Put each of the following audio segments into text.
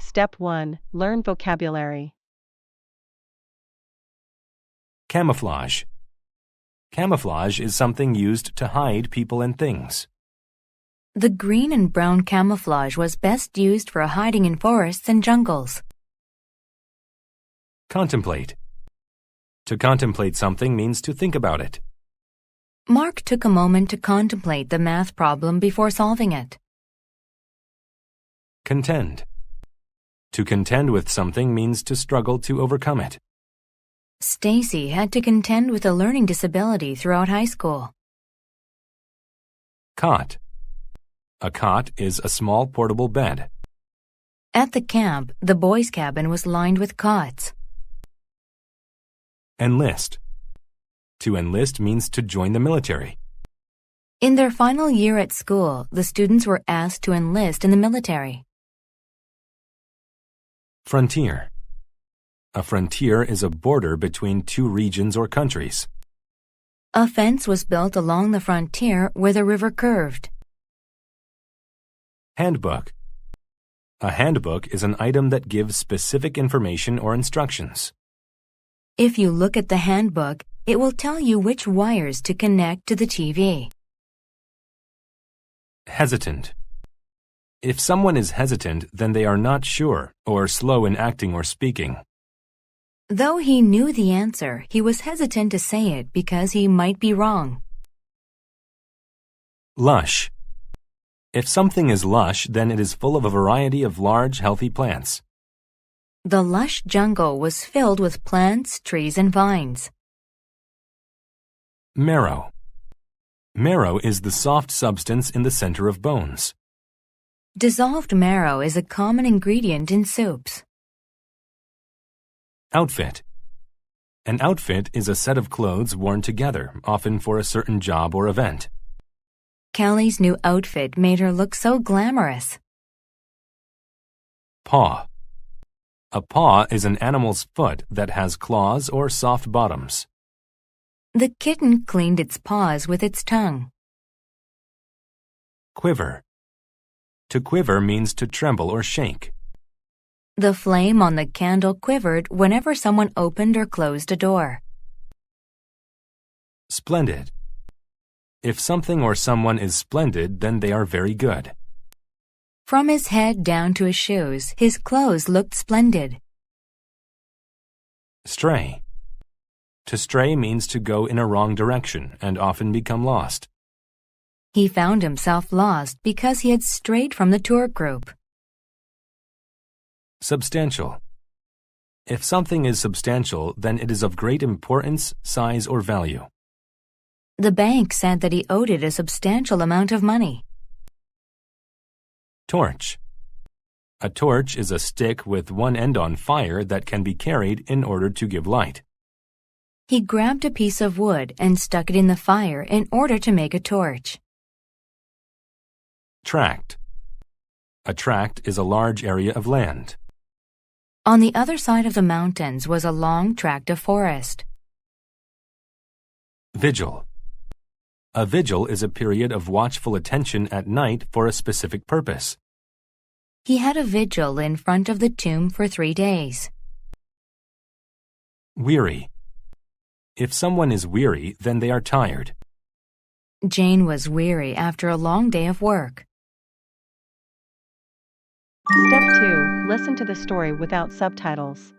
Step 1. Learn vocabulary. Camouflage. Camouflage is something used to hide people and things. The green and brown camouflage was best used for hiding in forests and jungles. Contemplate. To contemplate something means to think about it. Mark took a moment to contemplate the math problem before solving it. Contend. To contend with something means to struggle to overcome it. Stacy had to contend with a learning disability throughout high school. Cot. A cot is a small portable bed. At the camp, the boys' cabin was lined with cots. Enlist. To enlist means to join the military. In their final year at school, the students were asked to enlist in the military. Frontier. A frontier is a border between two regions or countries. A fence was built along the frontier where the river curved. Handbook. A handbook is an item that gives specific information or instructions. If you look at the handbook, it will tell you which wires to connect to the TV. Hesitant. If someone is hesitant, then they are not sure or slow in acting or speaking. Though he knew the answer, he was hesitant to say it because he might be wrong. Lush. If something is lush, then it is full of a variety of large, healthy plants. The lush jungle was filled with plants, trees, and vines. Marrow. Marrow is the soft substance in the center of bones. Dissolved marrow is a common ingredient in soups. Outfit. An outfit is a set of clothes worn together, often for a certain job or event. Callie's new outfit made her look so glamorous. Paw. A paw is an animal's foot that has claws or soft bottoms. The kitten cleaned its paws with its tongue. Quiver. To quiver means to tremble or shake. The flame on the candle quivered whenever someone opened or closed a door. Splendid. If something or someone is splendid, then they are very good. From his head down to his shoes, his clothes looked splendid. Stray. To stray means to go in a wrong direction and often become lost. He found himself lost because he had strayed from the tour group. Substantial. If something is substantial, then it is of great importance, size, or value. The bank said that he owed it a substantial amount of money. Torch. A torch is a stick with one end on fire that can be carried in order to give light. He grabbed a piece of wood and stuck it in the fire in order to make a torch. Tract. A tract is a large area of land. On the other side of the mountains was a long tract of forest. Vigil. A vigil is a period of watchful attention at night for a specific purpose. He had a vigil in front of the tomb for 3 days. Weary. If someone is weary, then they are tired. Jane was weary after a long day of work. Step 2. Listen to the story without subtitles.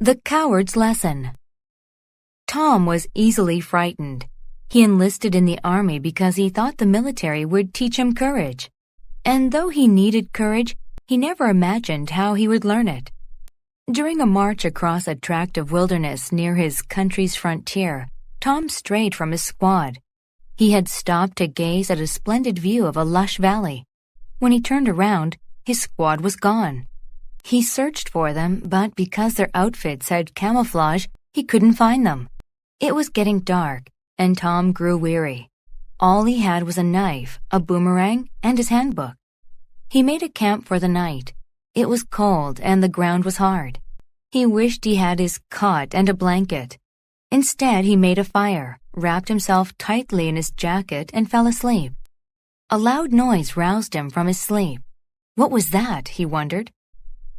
The Coward's Lesson. Tom was easily frightened. He enlisted in the army because he thought the military would teach him courage. And though he needed courage, he never imagined how he would learn it. During a march across a tract of wilderness near his country's frontier, Tom strayed from his squad. He had stopped to gaze at a splendid view of a lush valley. When he turned around, his squad was gone. He searched for them, but because their outfits had camouflage, he couldn't find them. It was getting dark, and Tom grew weary. All he had was a knife, a boomerang, and his handbook. He made a camp for the night. It was cold and the ground was hard. He wished he had his cot and a blanket. Instead, he made a fire, wrapped himself tightly in his jacket, and fell asleep. A loud noise roused him from his sleep. What was that? He wondered.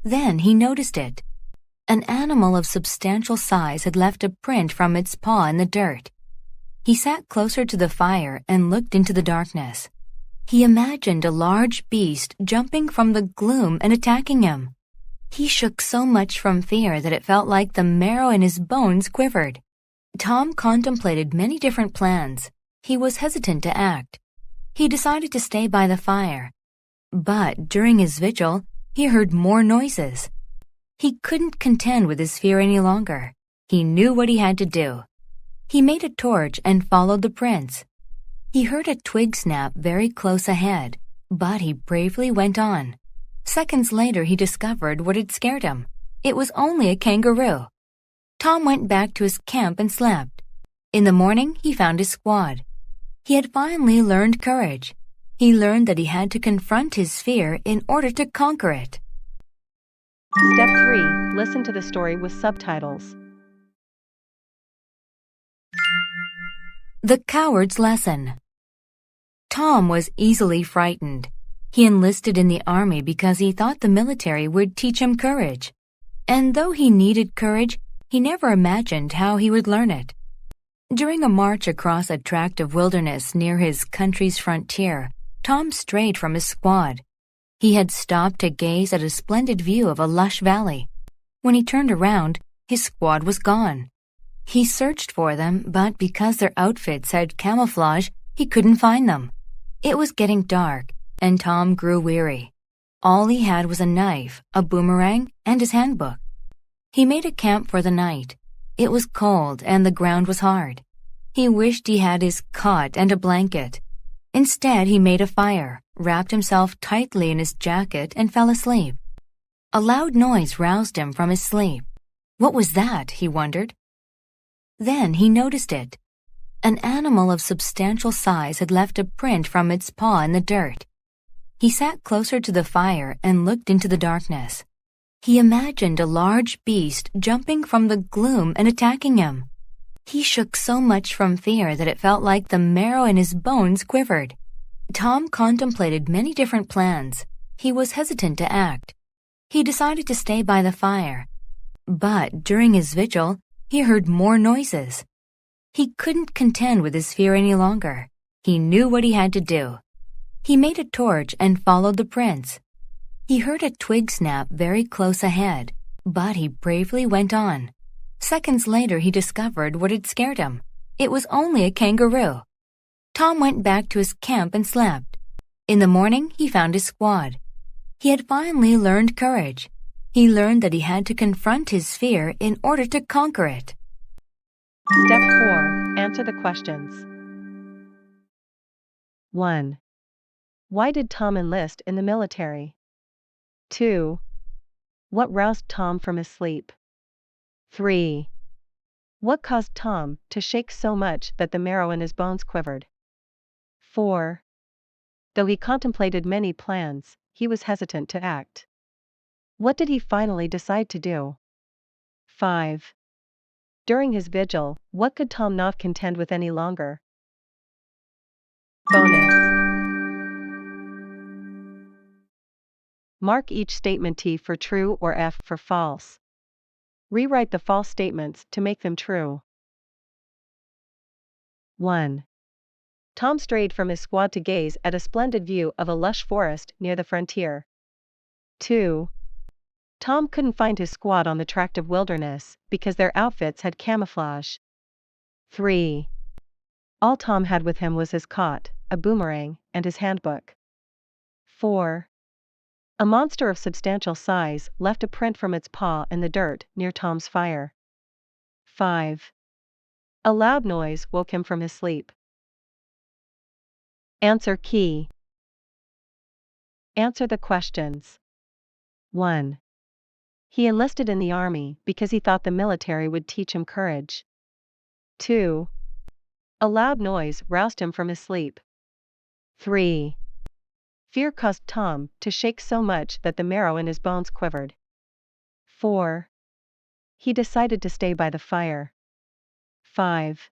Then he noticed it. An animal of substantial size had left a print from its paw in the dirt. He sat closer to the fire and looked into the darkness. He imagined a large beast jumping from the gloom and attacking him. He shook so much from fear that it felt like the marrow in his bones quivered. Tom contemplated many different plans. He was hesitant to act. He decided to stay by the fire. But during his vigil, he heard more noises. He couldn't contend with his fear any longer. He knew what he had to do. He made a torch and followed the prints. He heard a twig snap very close ahead, but he bravely went on. Seconds later, he discovered what had scared him. It was only a kangaroo. Tom went back to his camp and slept. In the morning, he found his squad. He had finally learned courage. He learned that he had to confront his fear in order to conquer it. Step 3. Listen to the story with subtitles. The Coward's Lesson. Tom was easily frightened. He enlisted in the army because he thought the military would teach him courage. And though he needed courage, he never imagined how he would learn it. During a march across a tract of wilderness near his country's frontier, Tom strayed from his squad. He had stopped to gaze at a splendid view of a lush valley. When he turned around, his squad was gone. He searched for them, but because their outfits had camouflage, he couldn't find them. It was getting dark, and Tom grew weary. All he had was a knife, a boomerang, and his handbook. He made a camp for the night. It was cold, and the ground was hard. He wished he had his cot and a blanket. Instead, he made a fire, wrapped himself tightly in his jacket, and fell asleep. A loud noise roused him from his sleep. What was that? He wondered. Then he noticed it. An animal of substantial size had left a print from its paw in the dirt. He sat closer to the fire and looked into the darkness. He imagined a large beast jumping from the gloom and attacking him. He shook so much from fear that it felt like the marrow in his bones quivered. Tom contemplated many different plans. He was hesitant to act. He decided to stay by the fire. But during his vigil, he heard more noises. He couldn't contend with his fear any longer. He knew what he had to do. He made a torch and followed the prints. He heard a twig snap very close ahead, but he bravely went on. Seconds later, he discovered what had scared him. It was only a kangaroo. Tom went back to his camp and slept. In the morning, he found his squad. He had finally learned courage. He learned that he had to confront his fear in order to conquer it. Step 4. Answer the questions. 1. Why did Tom enlist in the military? 2. What roused Tom from his sleep? 3. What caused Tom to shake so much that the marrow in his bones quivered? 4. Though he contemplated many plans, he was hesitant to act. What did he finally decide to do? 5. During his vigil, what could Tom not contend with any longer? Bonus. Mark each statement T for true or F for false. Rewrite the false statements to make them true. 1. Tom strayed from his squad to gaze at a splendid view of a lush forest near the frontier. 2. Tom couldn't find his squad on the tract of wilderness because their outfits had camouflage. 3. All Tom had with him was his cot, a boomerang, and his handbook. 4. A monster of substantial size left a print from its paw in the dirt near Tom's fire. 5. A loud noise woke him from his sleep. Answer key. Answer the questions. 1. He enlisted in the army because he thought the military would teach him courage. 2. A loud noise roused him from his sleep. 3. Fear caused Tom to shake so much that the marrow in his bones quivered. 4. He decided to stay by the fire. 5.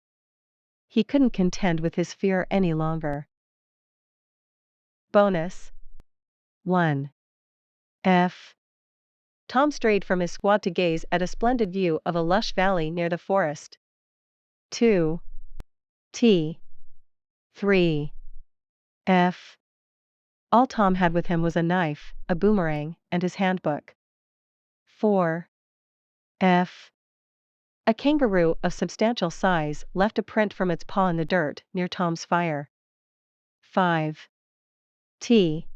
He couldn't contend with his fear any longer. Bonus 1. F. Tom strayed from his squad to gaze at a splendid view of a lush valley near the forest. 2. T. 3. F. All Tom had with him was a knife, a boomerang, and his handbook. 4. F. A kangaroo of substantial size left a print from its paw in the dirt near Tom's fire. 5. T.